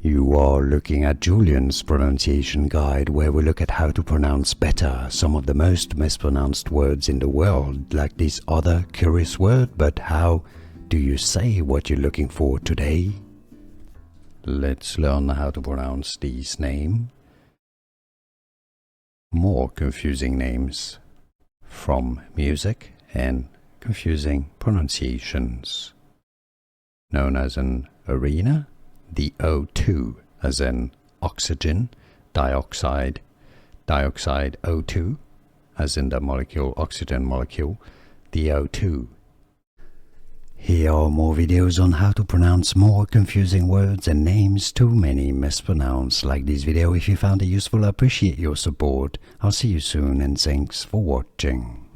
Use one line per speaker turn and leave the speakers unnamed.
You are looking at Julian's pronunciation guide, where we look at how to pronounce better some of the most mispronounced words in the world, like this other curious word. But how do you say what you're looking for today? Let's learn how to pronounce these names. More confusing names from music and confusing pronunciations. Known as an arena, the O2 as in oxygen, dioxide, dioxide O2 as in the molecule, oxygen molecule, the O2. Here are more videos on how to pronounce more confusing words and names too many mispronounced. Like this video if you found it useful. I appreciate your support. I'll see you soon and thanks for watching.